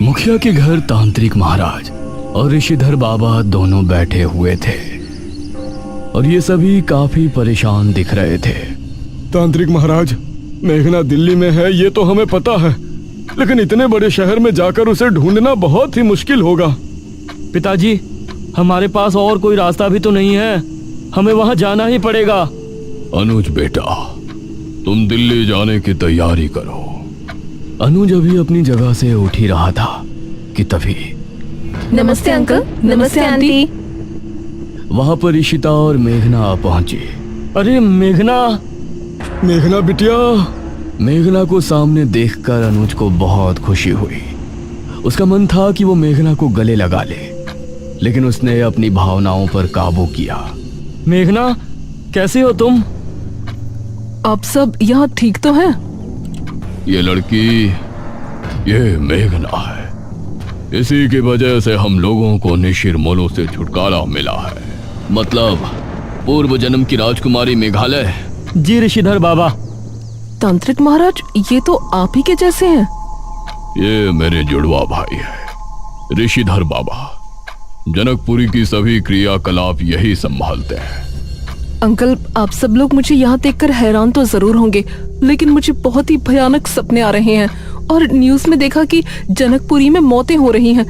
मुखिया के घर तांत्रिक महाराज और ऋषिधर बाबा दोनों बैठे हुए थे और ये सभी काफी परेशान दिख रहे थे। तांत्रिक महाराज, मेघना दिल्ली में है ये तो हमें पता है, लेकिन इतने बड़े शहर में जाकर उसे ढूंढना बहुत ही मुश्किल होगा। पिताजी, हमारे पास और कोई रास्ता भी तो नहीं है, हमें वहां जाना ही पड़ेगा। अनुज बेटा, तुम दिल्ली जाने की तैयारी करो। अनुज अभी अपनी जगह से उठ ही रहा था कि तभी नमस्ते अंकल। नमस्ते आंटी। वहां पर इशिता और मेघना पहुंची। अरे मेघना! मेघना बिटिया। मेघना को सामने देखकर अनुज को बहुत खुशी हुई। उसका मन था कि वो मेघना को गले लगा ले, लेकिन उसने अपनी भावनाओं पर काबू किया। मेघना, कैसे हो तुम? आप सब यहाँ ठीक तो हैं? ये लड़की, ये मेघना है। इसी की वजह से हम लोगों को निशिर-मोलो से छुटकारा मिला है। मतलब पूर्व जन्म की राजकुमारी मेघालय। जी ऋषिधर बाबा। तांत्रिक महाराज, ये तो आप ही के जैसे हैं। ये मेरे जुड़वा भाई है ऋषिधर बाबा। जनकपुरी की सभी क्रियाकलाप यही संभालते हैं। अंकल, आप सब लोग मुझे यहाँ देखकर हैरान तो जरूर होंगे, लेकिन मुझे बहुत ही भयानक सपने आ रहे हैं और न्यूज़ में देखा कि जनकपुरी में मौतें हो रही हैं।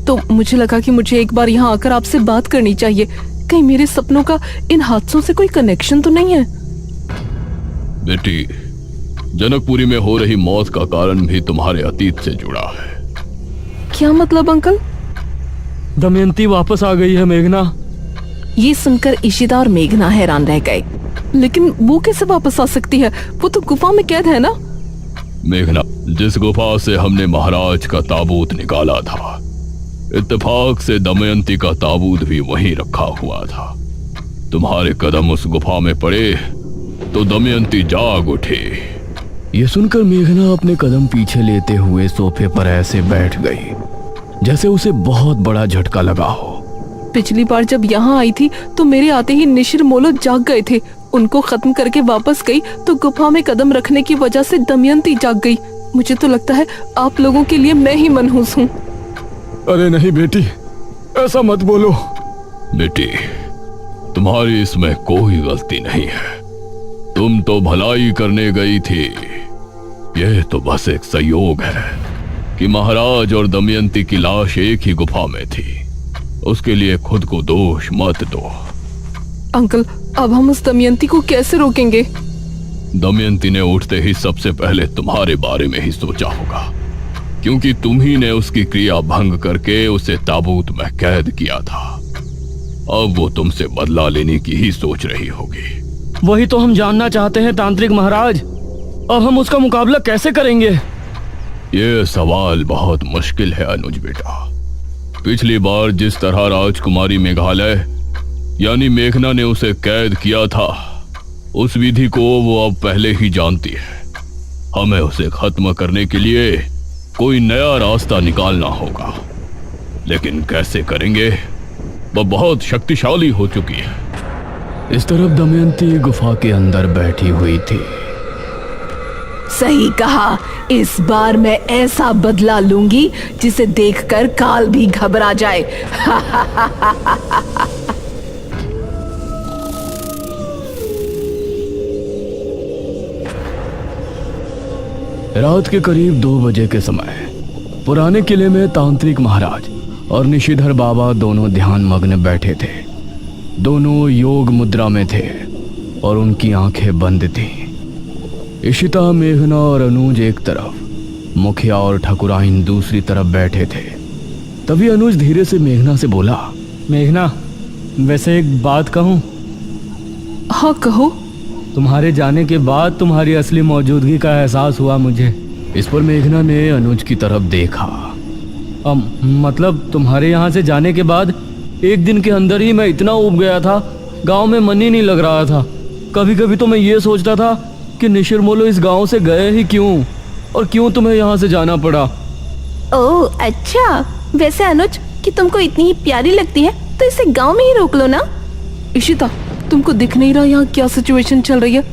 तो मुझे लगा कि मुझे एक बार यहाँ आकर आपसे बात करनी चाहिए। कहीं मेरे सपनों का इन हादसों से कोई कनेक्शन तो नहीं है? बेटी, जनकपुरी में हो रही मौत का कारण भी तुम्हारे अतीत से जुड़ा है। क्या मतलब अंकल? दमयंती वापस आ गई है मेघना। ये सुनकर इशिता और मेघना हैरान रह गए। लेकिन वो कैसे वापस आ सकती है? वो तो गुफा में कैद है ना। मेघना, जिस गुफा से हमने महाराज का ताबूत निकाला था, इत्तेफाक से दमयंती का ताबूत भी वहीं रखा हुआ था। तुम्हारे कदम उस गुफा में पड़े तो दमयंती जाग उठी। ये सुनकर मेघना अपने कदम पीछे लेते हुए सोफे पर ऐसे बैठ गई जैसे उसे बहुत बड़ा झटका लगा हो। पिछली बार जब यहाँ आई थी तो मेरे आते ही निशिर-मोलो जाग गए थे। उनको खत्म करके वापस गई तो गुफा में कदम रखने की वजह से दमयंती जाग गई। मुझे तो लगता है आप लोगों के लिए मैं ही मनहूस हूँ। अरे नहीं बेटी, ऐसा मत बोलो। बेटी, तुम्हारी इसमें कोई गलती नहीं है। तुम तो भलाई करने गई थी। यह तो बस एक संयोग है कि महाराज और दमयंती की लाश एक ही गुफा में थी। उसके लिए खुद को दोष मत दो। अंकल, अब हम उस दमयंती को कैसे रोकेंगे? दमयंती ने उठते ही सबसे पहले तुम्हारे बारे में ही सोचा होगा, क्योंकि तुम ही ने उसकी क्रिया भंग करके उसे ताबूत में कैद किया था। अब वो तुमसे बदला लेने की ही सोच रही होगी। वही तो हम जानना चाहते हैं तांत्रिक महाराज। अब हम उसका मुकाबला कैसे करेंगे? ये सवाल बहुत मुश्किल है अनुज बेटा। पिछली बार जिस तरह राजकुमारी मेघालय यानी मेघना ने उसे कैद किया था, उस विधि को वो अब पहले ही जानती है। हमें उसे खत्म करने के लिए कोई नया रास्ता निकालना होगा, लेकिन कैसे करेंगे? वह बहुत शक्तिशाली हो चुकी है। इस तरफ दमयंती गुफा के अंदर बैठी हुई थी। सही कहा, इस बार मैं ऐसा बदला लूंगी जिसे देखकर काल भी घबरा जाए। रात के करीब 2 बजे के समय पुराने किले में तांत्रिक महाराज और निशिधर बाबा दोनों ध्यान मग्न बैठे थे। दोनों योग मुद्रा में थे और उनकी आंखें बंद थीं। इशिता, मेघना और अनुज एक तरफ, मुखिया और ठकुराइन दूसरी तरफ बैठे थे। तभी अनुज धीरे से मेघना से बोला, मेघना, वैसे एक बात कहूँ? हाँ कहो। तुम्हारे जाने के बाद तुम्हारी असली मौजूदगी का एहसास हुआ मुझे। इस पर मेघना ने अनुज की तरफ देखा। मतलब तुम्हारे यहाँ से जाने के बाद एक दिन के अंदर ही मैं इतना ऊब गया था, गांव में मन ही नहीं लग रहा था। कभी कभी तो मैं ये सोचता था कि निशिर-मोलो इस गांव से गए ही क्यों, और क्यों तुम्हें यहाँ से जाना पड़ा। ओह अच्छा, वैसे अनुज कि तुमको इतनी ही प्यारी लगती है तो इसे गांव में ही रोक लो ना। इशिता, तुमको दिख नहीं रहा यहाँ क्या सिचुएशन चल रही है?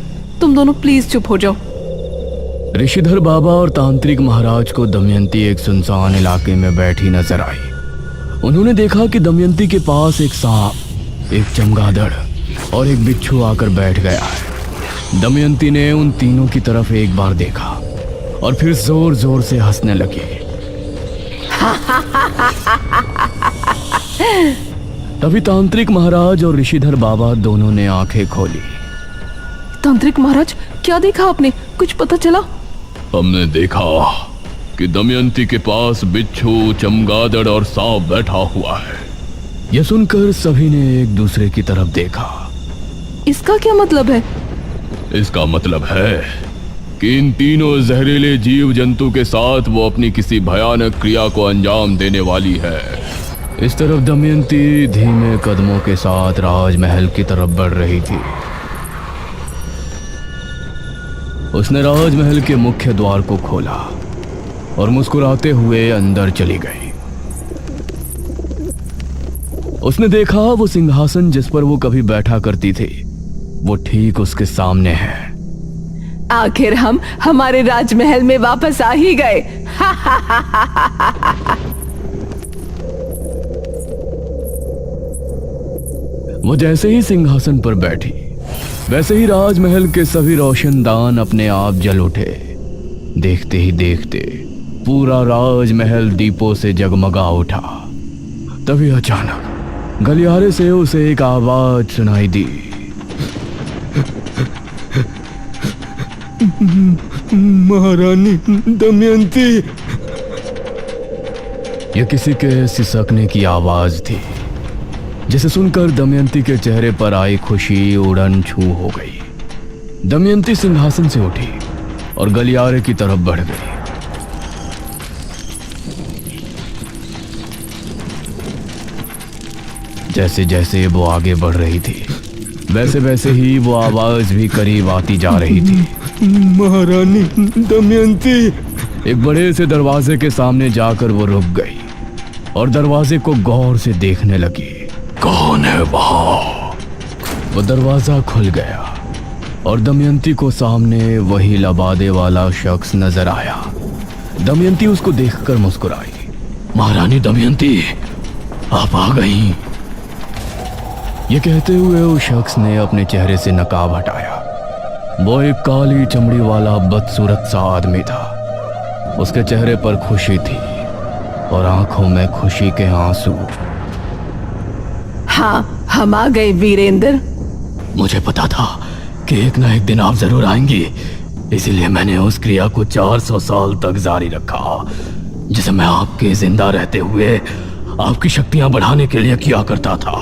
तुम दोनों प्लीज चुप हो जाओ। ऋषिधर बाबा और तांत्रिक महाराज को दमयंती एक सुनसान इलाके में बैठी नजर आई। उन्होंने देखा कि दमयंती के पास एक सांप, एक चमगादड़ और एक बिच्छू आकर बैठ गया है। दमयंती ने उन तीनों की तरफ एक बार देखा और फिर जोर जोर से हंसने लगी। तभी तांत्रिक महाराज और ऋषिधर बाबा दोनों ने आंखें खोली। तांत्रिक महाराज, क्या देखा आपने? कुछ पता चला? हमने देखा कि दमयंती के पास बिच्छू, चमगादड़ और सांप बैठा हुआ है। यह सुनकर सभी ने एक दूसरे की तरफ देखा। इसका क्या मतलब है? इसका मतलब है कि इन तीनों जहरीले जीव जंतु के साथ वो अपनी किसी भयानक क्रिया को अंजाम देने वाली है। इस तरफ दमयंती धीमे कदमों के साथ राजमहल की तरफ बढ़ रही थी। उसने राजमहल के मुख्य द्वार को खोला और मुस्कुराते हुए अंदर चली गई। उसने देखा वो सिंहासन जिस पर वो कभी बैठा करती थी, वो ठीक उसके सामने है। आखिर हम हमारे राजमहल में वापस आ ही गए। वो जैसे ही सिंहासन पर बैठी, वैसे ही राजमहल के सभी रोशनदान अपने आप जल उठे। देखते ही देखते पूरा राजमहल दीपों से जगमगा उठा। तभी अचानक गलियारे से उसे एक आवाज सुनाई दी। महारानी दमयंती। यह किसी के सिसकने की आवाज थी, जिसे सुनकर दमयंती के चेहरे पर आई खुशी उड़न छू हो गई। दमयंती सिंहासन से उठी और गलियारे की तरफ बढ़ गई। जैसे जैसे वो आगे बढ़ रही थी, वैसे वैसे ही वो आवाज भी करीब आती जा रही थी। महारानी दमयंती। एक बड़े से दरवाजे के सामने जाकर वो रुक गई और दरवाजे को गौर से देखने लगी। कौन है वहां? वो दरवाजा खुल गया और दमयंती को सामने वही लबादे वाला शख्स नजर आया। दमयंती उसको देखकर मुस्कुराई। महारानी दमयंती, आप आ गई। ये कहते हुए उस शख्स ने अपने चेहरे से नकाब हटाया। वो एक काली चमड़ी वाला बदसूरत सा आदमी था। उसके चेहरे पर खुशी थी और आंखों में खुशी के आंसू। हाँ, हम आ गए वीरेंद्र। मुझे पता था कि एक ना एक दिन आप जरूर आएंगी, इसीलिए मैंने उस क्रिया को 400 साल तक जारी रखा, जिसे मैं आपके जिंदा रहते हुए आपकी शक्तियां बढ़ाने के लिए किया करता था।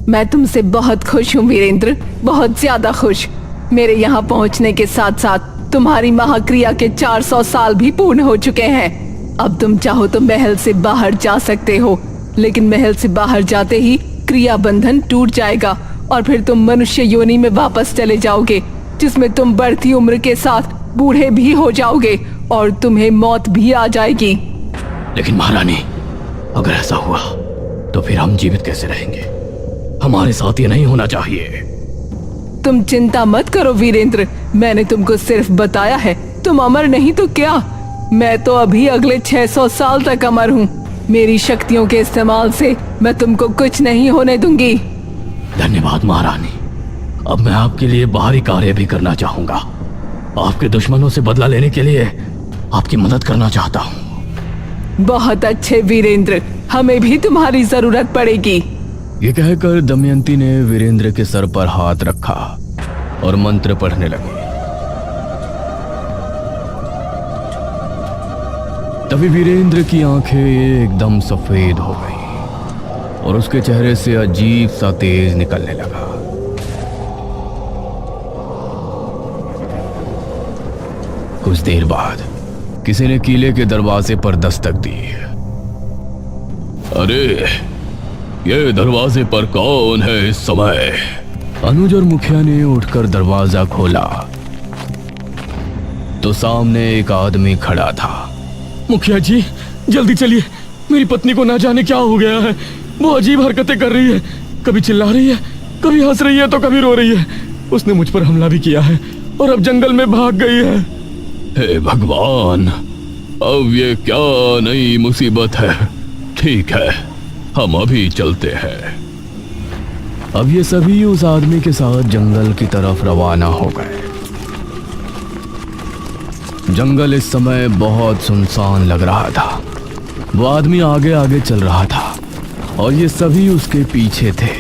मैं तुमसे बहुत खुश हूँ वीरेंद्र, बहुत ज्यादा खुश। मेरे यहाँ पहुँचने के साथ साथ तुम्हारी महाक्रिया के 400 साल भी पूर्ण हो चुके हैं। अब तुम चाहो तो महल से बाहर जा सकते हो, लेकिन महल से बाहर जाते ही क्रिया बंधन टूट जाएगा और फिर तुम मनुष्य योनि में वापस चले जाओगे, जिसमें तुम बढ़ती उम्र के साथ बूढ़े भी हो जाओगे और तुम्हें मौत भी आ जाएगी। लेकिन महारानी, अगर ऐसा हुआ तो फिर हम जीवित कैसे रहेंगे? हमारे साथ ये नहीं होना चाहिए। तुम चिंता मत करो वीरेंद्र, मैंने तुमको सिर्फ बताया है। तुम अमर नहीं तो क्या, मैं तो अभी अगले 600 साल तक अमर हूँ। मेरी शक्तियों के इस्तेमाल से मैं तुमको कुछ नहीं होने दूंगी। धन्यवाद महारानी। अब मैं आपके लिए बाहरी कार्य भी करना चाहूंगा। आपके दुश्मनों से बदला लेने के लिए आपकी मदद करना चाहता हूँ। बहुत अच्छे वीरेंद्र, हमें भी तुम्हारी जरूरत पड़ेगी। ये कहकर दमयंती ने वीरेंद्र के सर पर हाथ रखा और मंत्र पढ़ने लगी। तभी वीरेंद्र की आंखें एकदम सफेद हो गई और उसके चेहरे से अजीब सा तेज निकलने लगा। कुछ देर बाद किसी ने किले के दरवाजे पर दस्तक दी। अरे, ये दरवाजे पर कौन है इस समय? अनुज और मुखिया ने उठकर दरवाजा खोला तो सामने एक आदमी खड़ा था। मुखिया जी, जल्दी चलिए, मेरी पत्नी को ना जाने क्या हो गया है। वो अजीब हरकतें कर रही है, कभी चिल्ला रही है, कभी हंस रही है तो कभी रो रही है। उसने मुझ पर हमला भी किया है और अब जंगल में भाग गई है। हे भगवान, अब ये क्या नई मुसीबत है। ठीक है, हम अभी चलते हैं। अब ये सभी उस आदमी के साथ जंगल की तरफ रवाना हो गए। जंगल इस समय बहुत सुनसान लग रहा था। वो आदमी आगे आगे चल रहा था और ये सभी उसके पीछे थे।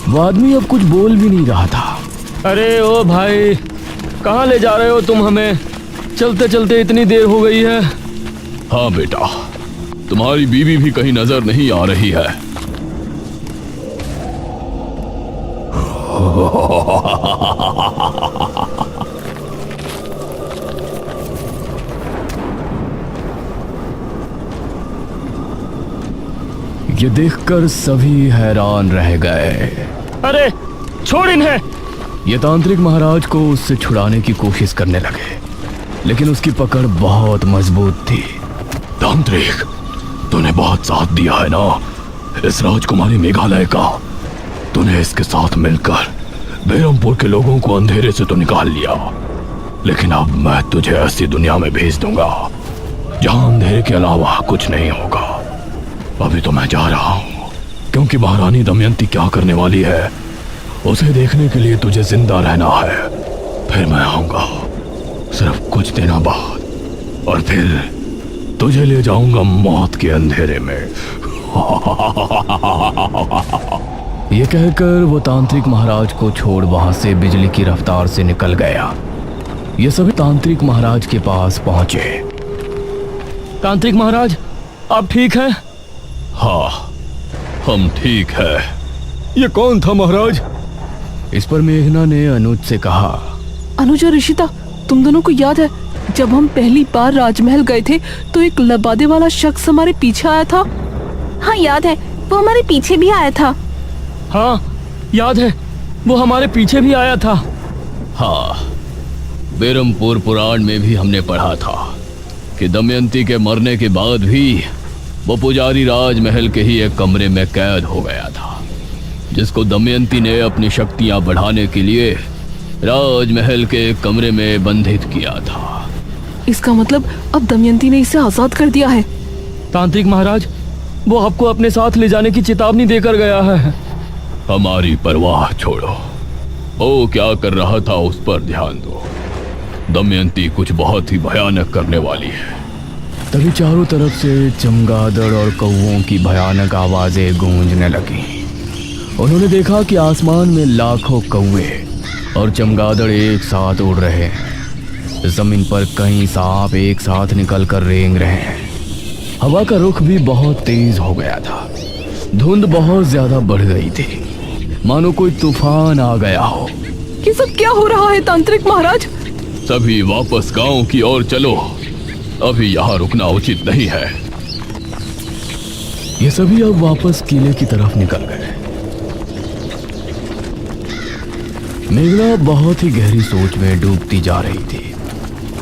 वो आदमी अब कुछ बोल भी नहीं रहा था। अरे ओ भाई, कहाँ ले जा रहे हो तुम हमें? चलते चलते इतनी देर हो गई है। हाँ बेटा, तुम्हारी बीवी भी कहीं नजर नहीं आ रही है। ये देखकर सभी हैरान रह गए। अरे छोड़ इन्हें! ये तांत्रिक महाराज को उससे छुड़ाने की कोशिश करने लगे, लेकिन उसकी पकड़ बहुत मजबूत थी। तांत्रिक, तूने बहुत साथ दिया है ना इस राजकुमारी मेघालय का। तूने इसके साथ मिलकर बेरमपुर के लोगों को अंधेरे से तो निकाल लिया, लेकिन अब मैं तुझे ऐसी दुनिया में भेज दूंगा जहां अंधेरे के अलावा कुछ नहीं होगा। अभी तो मैं जा रहा हूं, क्योंकि महारानी दमयंती क्या करने वाली है उसे देखने के लिए तुझे जिंदा रहना है। फिर मैं आऊंगा सिर्फ कुछ दिनों बाद, और फिर तुझे ले जाऊंगा मौत के अंधेरे में। ये कहकर वो तांत्रिक महाराज को छोड़ वहां से बिजली की रफ्तार से निकल गया। ये सभी तांत्रिक महाराज के पास पहुंचे। तांत्रिक महाराज, आप ठीक हैं? हाँ, हम ठीक है। ये कौन था महाराज? इस पर मेघना ने अनुज से कहा। अनुज और ऋषिता, तुम दोनों को याद है जब हम पहली बार राजमहल गए थे तो एक लबादे वाला शख्स हमारे पीछे आया था? हाँ याद है, वो हमारे पीछे भी आया था। हाँ याद है, वो हमारे पीछे भी आया था। हाँ, बेरमपुर पुराण में भी हमने पढ़ा था कि दमयंती के मरने के बाद भी वो पुजारी राजमहल के ही एक कमरे में कैद हो गया था, जिसको दमयंती ने अपनी शक्तियां बढ़ाने के लिए राजमहल के एक कमरे में बंधित किया था। इसका मतलब अब दमयंती ने इसे आजाद कर दिया है। तांत्रिक महाराज, वो आपको अपने साथ ले जाने की चेतावनी देकर गया है। हमारी परवाह छोड़ो, वो क्या कर रहा था उस पर ध्यान दो। दमयंती कुछ बहुत ही भयानक करने वाली है। तभी चारों तरफ से चमगादड़ और कौवों की भयानक आवाजें गूंजने लगी। उन्होंने देखा कि आसमान में लाखों कौवे और चमगादड़ एक साथ उड़ रहे हैं। जमीन पर कई सांप एक साथ निकलकर रेंग रहे हैं। हवा का रुख भी बहुत तेज हो गया था। धुंध बहुत ज्यादा बढ़ गई थी, मानो कोई तूफान आ गया हो। ये सब क्या हो रहा है तांत्रिक महाराज? सभी वापस गांव की ओर चलो, अभी यहाँ रुकना उचित नहीं है। ये सभी अब वापस किले की तरफ निकल गए। मेघना बहुत ही गहरी सोच में डूबती जा रही थी।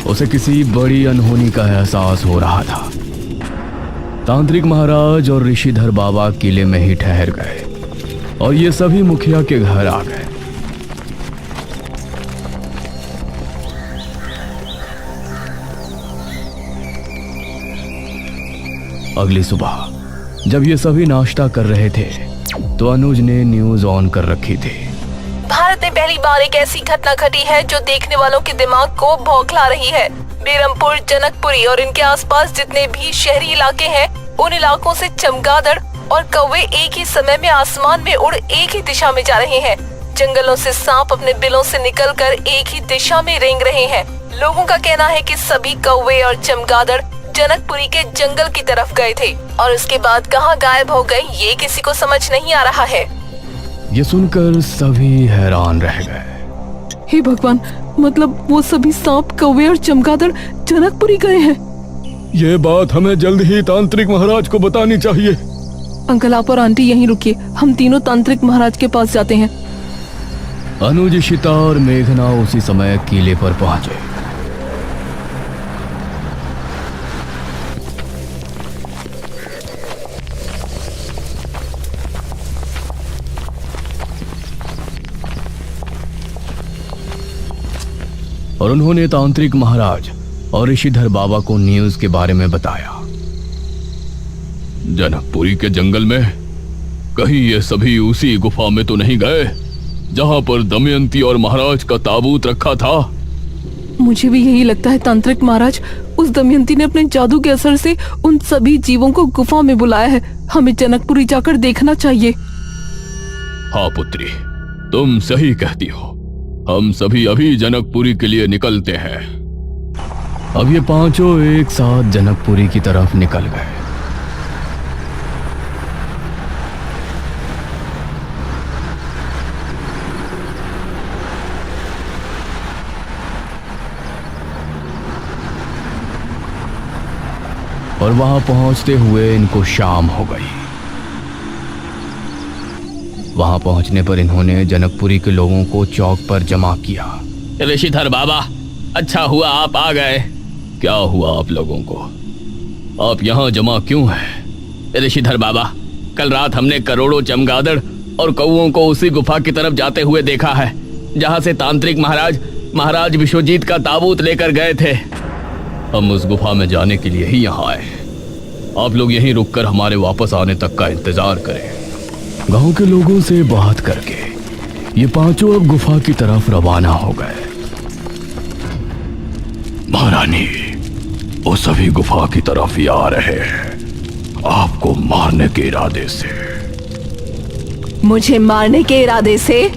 उसे किसी बड़ी अनहोनी का एहसास हो रहा था। तांत्रिक महाराज और ऋषिधर बाबा किले में ही ठहर गए और ये सभी मुखिया के घर आ गए। अगली सुबह जब ये सभी नाश्ता कर रहे थे तो अनुज ने न्यूज ऑन कर रखी थी। भारत में पहली बार एक ऐसी घटना घटी है जो देखने वालों के दिमाग को बौखला रही है। बेरमपुर, जनकपुरी और इनके आसपास जितने भी शहरी इलाके हैं, उन इलाकों से चमगादड़ और कौवे एक ही समय में आसमान में उड़ एक ही दिशा में जा रहे हैं। जंगलों से सांप अपने बिलों से निकलकर एक ही दिशा में रेंग रहे हैं। लोगों का कहना है कि सभी कौवे और चमगादड़ जनकपुरी के जंगल की तरफ गए थे और उसके बाद कहां गायब हो गए ये किसी को समझ नहीं आ रहा है। ये सुनकर सभी हैरान रह गए। हे भगवान, मतलब वो सभी सांप, कौवे और चमगादड़ जनकपुरी गए हैं। ये बात हमें जल्द ही तांत्रिक महाराज को बतानी चाहिए। अंकल, आप और आंटी यहीं रुकिए, हम तीनों तांत्रिक महाराज के पास जाते हैं। अनुज, इशिता और मेघना उसी समय किले पर पहुंचे। और उन्होंने तांत्रिक महाराज और ऋषिधर बाबा को न्यूज के बारे में बताया। जनकपुरी के जंगल में कहीं ये सभी उसी गुफा में तो नहीं गए जहां पर दमयंती और महाराज का ताबूत रखा था? मुझे भी यही लगता है तांत्रिक महाराज। उस दमयंती ने अपने जादू के असर से उन सभी जीवों को गुफा में बुलाया है। हमें जनकपुरी जाकर देखना चाहिए। हाँ पुत्री, तुम सही कहती हो। हम सभी अभी जनकपुरी के लिए निकलते हैं। अब ये पांचों एक साथ जनकपुरी की तरफ निकल गए। और वहां पहुंचते हुए इनको शाम हो गई। वहां पहुंचने पर इन्होंने जनकपुरी के लोगों को चौक पर जमा किया। ऋषिधर बाबा, अच्छा हुआ आप आ गए। क्या हुआ आप लोगों को? आप यहाँ जमा क्यों हैं? ऋषिधर बाबा, कल रात हमने करोड़ों चमगादड़ और कौओं को उसी गुफा की तरफ जाते हुए देखा है जहां से तांत्रिक महाराज विश्वजीत का ताबूत लेकर गए थे। हम उस गुफा में जाने के लिए ही यहाँ आए। आप लोग यहीं रुककर हमारे वापस आने तक का इंतजार करें। गांव के लोगों से बात करके ये पांचों अब गुफा की तरफ रवाना हो गए। महारानी, वो सभी गुफा की तरफ ही आ रहे हैं, आपको मारने के इरादे से। मुझे मारने के इरादे से?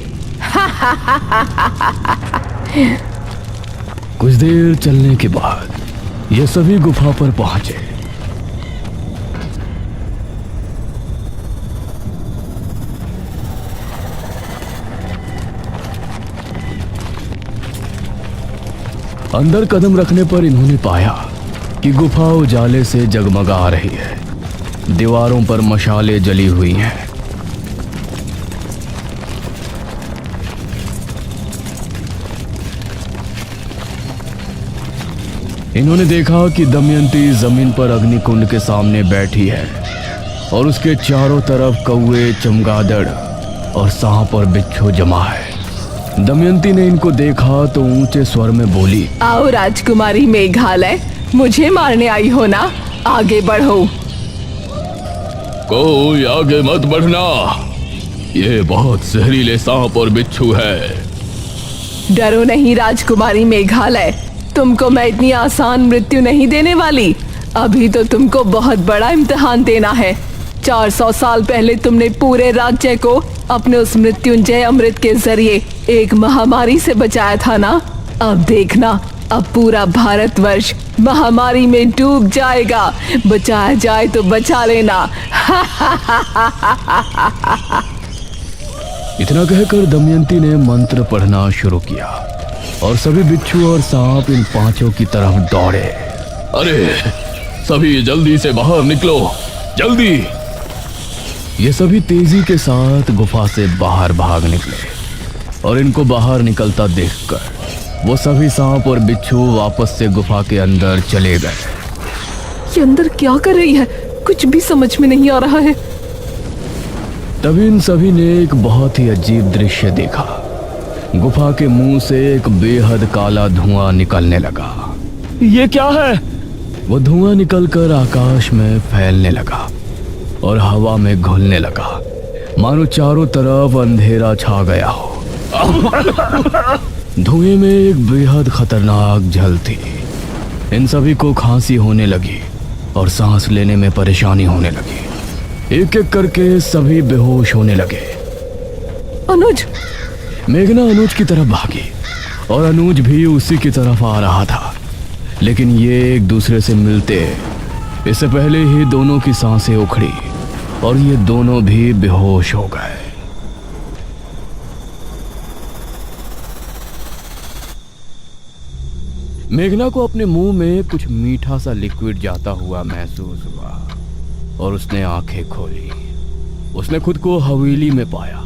कुछ देर चलने के बाद ये सभी गुफा पर पहुंचे। अंदर कदम रखने पर इन्होंने पाया कि गुफा उजाले से जगमगा रही है। दीवारों पर मशालें जली हुई हैं। इन्होंने देखा कि दमयंती जमीन पर अग्निकुंड के सामने बैठी है और उसके चारों तरफ कौवे, चमगादड़ और सांप और बिच्छू जमा है। दमयंती ने इनको देखा तो ऊंचे स्वर में बोली, आओ राजकुमारी मेघालय, मुझे मारने आई हो ना? आगे बढ़ो। कोई आगे मत बढ़ना, ये बहुत जहरीले सांप और बिच्छू है। डरो नहीं राजकुमारी मेघालय, तुमको मैं इतनी आसान मृत्यु नहीं देने वाली। अभी तो तुमको बहुत बड़ा इम्तिहान देना है। 400 साल पहले तुमने पूरे राज्य को अपने उस मृत्युंजय अमृत के जरिए एक महामारी से बचाया था ना? अब देखना, अब पूरा भारतवर्ष महामारी में डूब जाएगा। बचाया जाए तो बचा लेना। इतना कहकर दमयंती ने मंत्र पढ़ना शुरू किया और सभी बिच्छू और सांप इन पांचों की तरफ दौड़े। अरे सभी जल्दी से बाहर निकलो, जल्दी। ये सभी तेजी के साथ गुफा से बाहर भाग निकले और इनको बाहर निकलता देखकर वो सभी सांप और बिच्छू वापस से गुफा के अंदर चले गए। ये अंदर क्या कर रही है? कुछ भी समझ में नहीं आ रहा है। तभी इन सभी ने एक बहुत ही अजीब दृश्य देखा। गुफा के मुंह से एक बेहद काला धुआं निकलने लगा। ये क्या है? वो धुआं निकलकर आकाश में फैलने लगा और हवा में घुलने लगा, मानो चारों तरफ अंधेरा छा गया हो। धुएं में एक बेहद खतरनाक झल थी। इन सभी को खांसी होने लगी और सांस लेने में परेशानी होने लगी। एक एक करके सभी बेहोश होने लगे। अनुज! मेघना अनुज की तरफ भागी और अनुज भी उसी की तरफ आ रहा था, लेकिन ये एक दूसरे से मिलते इससे पहले ही दोनों की सांसें उखड़ी और ये दोनों भी बेहोश हो गए। मेघना को अपने मुंह में कुछ मीठा सा लिक्विड जाता हुआ महसूस हुआ और उसने आंखें खोली। उसने खुद को हवेली में पाया।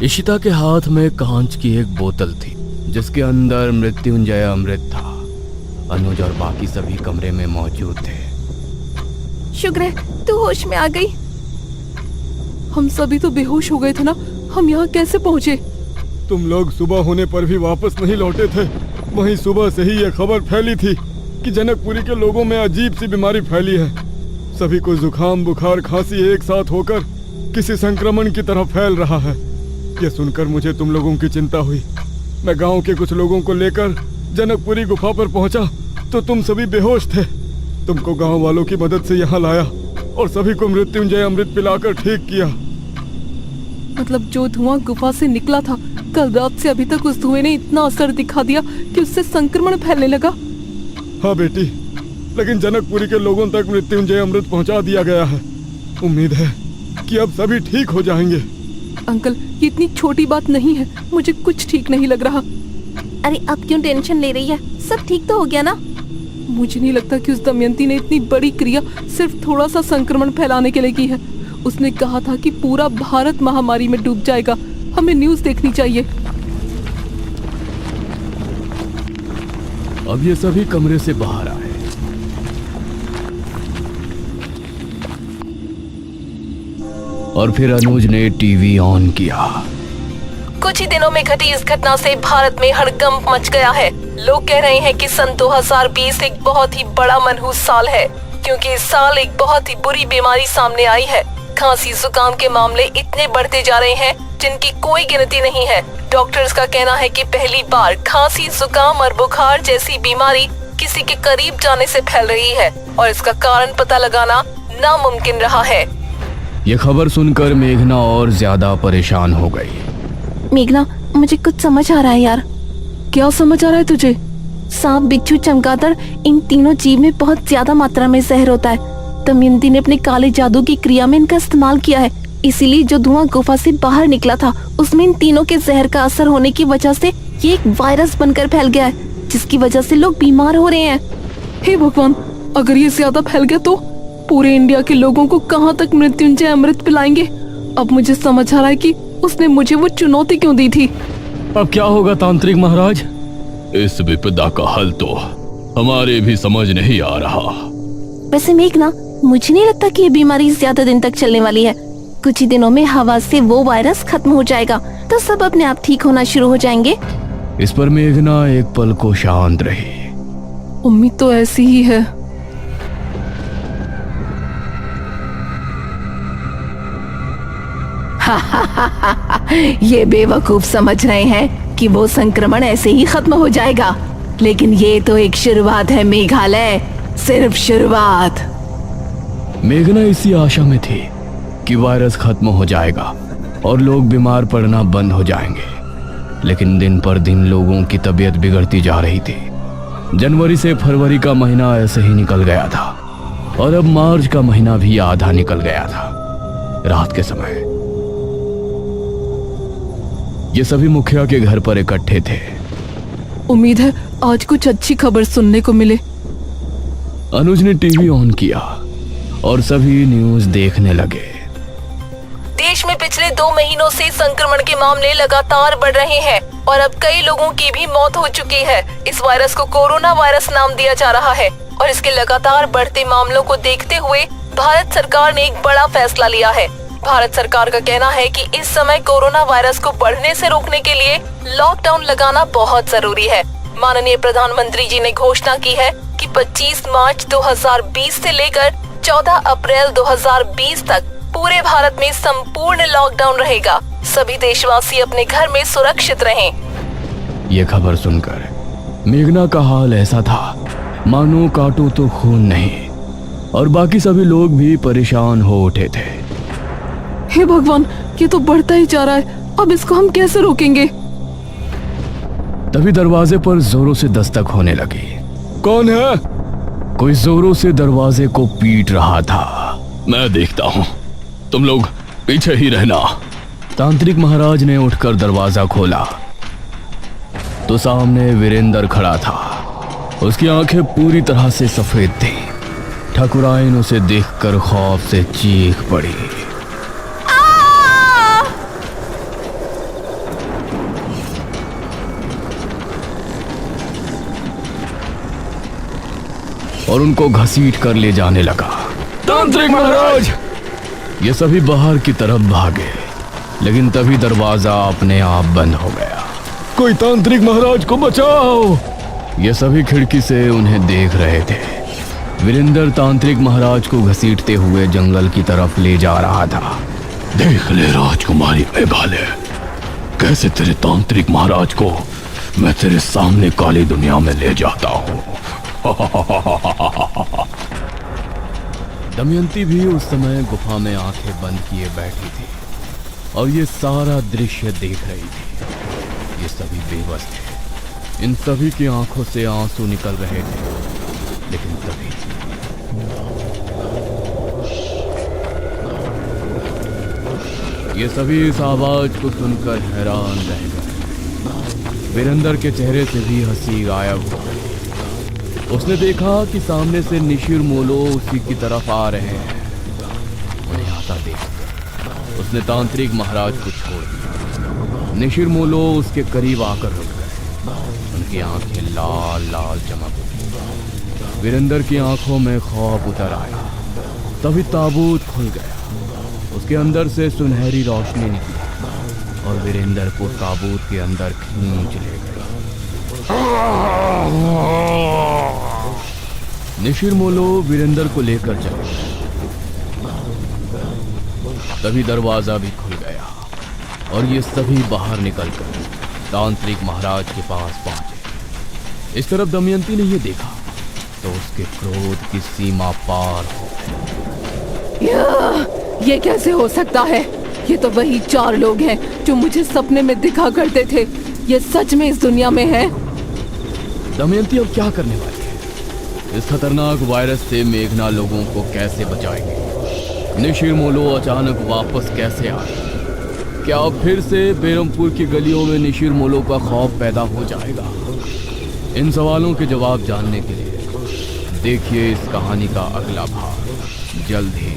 इशिता के हाथ में कांच की एक बोतल थी जिसके अंदर मृत्युंजय अमृत था। अनुज और बाकी सभी कमरे में मौजूद थे। शुक्र है तू होश में आ गई। हम सभी तो बेहोश हो गए थे ना, हम यहाँ कैसे पहुँचे? तुम लोग सुबह होने पर भी वापस नहीं लौटे थे। वहीं सुबह से ही यह खबर फैली थी कि जनकपुरी के लोगों में अजीब सी बीमारी फैली है। सभी को जुकाम, बुखार, खांसी एक साथ होकर किसी संक्रमण की तरह फैल रहा है। यह सुनकर मुझे तुम लोगों की चिंता हुई। मैं गांव के कुछ लोगों को लेकर जनकपुरी गुफा पर पहुंचा तो तुम सभी बेहोश थे। तुमको गांव वालों की मदद से यहाँ लाया और सभी को मृत्युंजय अमृत पिलाकर ठीक किया। मतलब जो धुआं गुफा से निकला था, कल रात से अभी तक उस धुएं ने इतना असर दिखा दिया कि उससे संक्रमण फैलने लगा। हाँ बेटी, लेकिन जनकपुरी के लोगों तक मृत्युंजय अमृत पहुंचा दिया गया है। उम्मीद है कि अब सभी ठीक हो जाएंगे। अंकल, ये इतनी छोटी बात नहीं है, मुझे कुछ ठीक नहीं लग रहा। अरे अब क्यों टेंशन ले रही है? सब ठीक तो हो गया ना? मुझे नहीं लगता कि उस दमयंती ने इतनी बड़ी क्रिया सिर्फ थोड़ा सा संक्रमण फैलाने के लिए की है। उसने कहा था कि पूरा भारत महामारी में डूब जाएगा। हमें न्यूज़ देखनी चाहिए। अब ये सभी कमरे से बाहर आए। और फिर अनुज ने टीवी ऑन किया। कुछ ही दिनों में घटी इस घटना से भारत में हड़कंप मच गया है। लोग कह रहे हैं कि सन 2020 एक बहुत ही बड़ा मनहूस साल है, क्योंकि इस साल एक बहुत ही बुरी बीमारी सामने आई है। खांसी जुकाम के मामले इतने बढ़ते जा रहे हैं जिनकी कोई गिनती नहीं है। डॉक्टर्स का कहना है कि पहली बार खांसी, जुकाम और बुखार जैसी बीमारी किसी के करीब जाने से फैल रही है और इसका कारण पता लगाना नामुमकिन रहा है। ये खबर सुनकर मेघना और ज्यादा परेशान हो गई। मेघना, मुझे कुछ समझ आ रहा है यार। क्या समझ आ रहा है तुझे? सांप, बिच्छू, चमगादड़, इन तीनों जीव में बहुत ज्यादा मात्रा में जहर होता है। दमयंती ने अपने काले जादू की क्रिया में इनका इस्तेमाल किया है। इसीलिए जो धुआं गुफा से बाहर निकला था उसमें इन तीनों के जहर का असर होने की वजह से ये एक वायरस बनकर फैल गया है, जिसकी वजह से लोग बीमार हो रहे हैं। हे भगवान, अगर ये ज्यादा फैल गया तो पूरे इंडिया के लोगों को कहाँ तक मृत्युंजय अमृत पिलाएंगे? अब मुझे समझ आ रहा है कि उसने मुझे वो चुनौती क्यों दी थी। अब क्या होगा तांत्रिक महाराज? इस विपदा का हल तो हमारे भी समझ नहीं आ रहा। वैसे मेघना, मुझे नहीं लगता कि ये बीमारी ज्यादा दिन तक चलने वाली है। कुछ ही दिनों में हवा से वो वायरस खत्म हो जाएगा तो सब अपने आप ठीक होना शुरू हो जाएंगे। इस पर मेघना एक पल को शांत रही। उम्मीद तो ऐसी ही है। ये बेवकूफ समझ रहे हैं कि वो संक्रमण ऐसे ही खत्म हो जाएगा, लेकिन ये तो एक शुरुआत है मेघालय, सिर्फ शुरुआत। मेघना इसी आशा में थी कि वायरस खत्म हो जाएगा और लोग बीमार पड़ना बंद हो जाएंगे, लेकिन दिन पर दिन लोगों की तबीयत बिगड़ती जा रही थी। जनवरी से फरवरी का महीना ऐसे ही निकल गया था और अब मार्च का महीना भी आधा निकल गया था। रात के समय ये सभी मुखिया के घर पर इकट्ठे थे। उम्मीद है आज कुछ अच्छी खबर सुनने को मिले। अनुज ने टीवी ऑन किया और सभी न्यूज़ देखने लगे। देश में पिछले 2 महीनों से संक्रमण के मामले लगातार बढ़ रहे हैं और अब कई लोगों की भी मौत हो चुकी है। इस वायरस को कोरोना वायरस नाम दिया जा रहा है और इसके लगातार बढ़ते मामलों को देखते हुए भारत सरकार ने एक बड़ा फैसला लिया है। भारत सरकार का कहना है कि इस समय कोरोना वायरस को बढ़ने से रोकने के लिए लॉकडाउन लगाना बहुत जरूरी है। माननीय प्रधानमंत्री जी ने घोषणा की है कि 25 मार्च 2020 से लेकर 14 अप्रैल 2020 तक पूरे भारत में संपूर्ण लॉकडाउन रहेगा। सभी देशवासी अपने घर में सुरक्षित रहें। ये खबर सुनकर मेघना का हाल ऐसा था मानो काटो तो खून नहीं, और बाकी सभी लोग भी परेशान हो उठे थे। हे भगवान, ये तो बढ़ता ही जा रहा है। अब इसको हम कैसे रोकेंगे? तभी दरवाजे पर जोरों से दस्तक होने लगी। कौन है? कोई जोरों से दरवाजे को पीट रहा था। मैं देखता हूँ, तुम लोग पीछे ही रहना। तांत्रिक महाराज ने उठकर दरवाजा खोला तो सामने वीरेंद्र खड़ा था। उसकी आंखें पूरी तरह से सफेद थी। ठाकुराइन उसे देखकर खौफ से चीख पड़ी। और उनको घसीट कर ले जाने लगा। तांत्रिक महाराज! ये सभी बाहर की तरफ भागे, लेकिन तभी दरवाजा अपने आप बंद हो गया। कोई तांत्रिक महाराज को बचाओ! ये सभी खिड़की से उन्हें देख रहे थे। वीरेंद्र तांत्रिक महाराज को घसीटते हुए जंगल की तरफ ले जा रहा था। देख ले राजकुमारी मेघालय, कैसे तेरे तांत्रिक महाराज को मैं तेरे सामने काली दुनिया में ले जाता हूँ। दमयंती भी उस समय गुफा में आंखें बंद किए बैठी थी और ये सारा दृश्य देख रही थी। ये सभी बेबस थे। इन सभी की आंखों से आंसू निकल रहे थे। लेकिन तभी ये सभी इस आवाज को सुनकर हैरान रह गए। वीरेंद्र के चेहरे से भी हंसी गायब हो गई। उसने देखा कि सामने से निशिर मोलो उसी की तरफ आ रहे हैं। उन्हें आता देखकर उसने तांत्रिक महाराज को छोड़ दिया। निशिर मोलो उसके करीब आकर रुक गए। उनकी आंखें लाल लाल चमक उठी। वीरेंद्र की आंखों में खौफ उतर आया। तभी ताबूत खुल गया। उसके अंदर से सुनहरी रोशनी निकली और वीरेंद्र को ताबूत के अंदर खींच ले गई। निशिर मोलो वीरेंद्र को लेकर चले। तभी दरवाजा भी खुल गया और ये सभी बाहर निकलकर तांत्रिक महाराज के पास पहुंचे। इस तरफ दमयंती ने ये देखा तो उसके क्रोध की सीमा पार हो गई। ये कैसे हो सकता है? ये तो वही 4 लोग हैं जो मुझे सपने में दिखा करते थे। ये सच में इस दुनिया में है? दमयंती अब क्या करने वाली है? इस खतरनाक वायरस से मेघना लोगों को कैसे बचाएंगे? निशिर मोलो अचानक वापस कैसे आए? क्या अब फिर से बेरमपुर की गलियों में निशिर मोलो का खौफ पैदा हो जाएगा? इन सवालों के जवाब जानने के लिए देखिए इस कहानी का अगला भाग जल्द ही।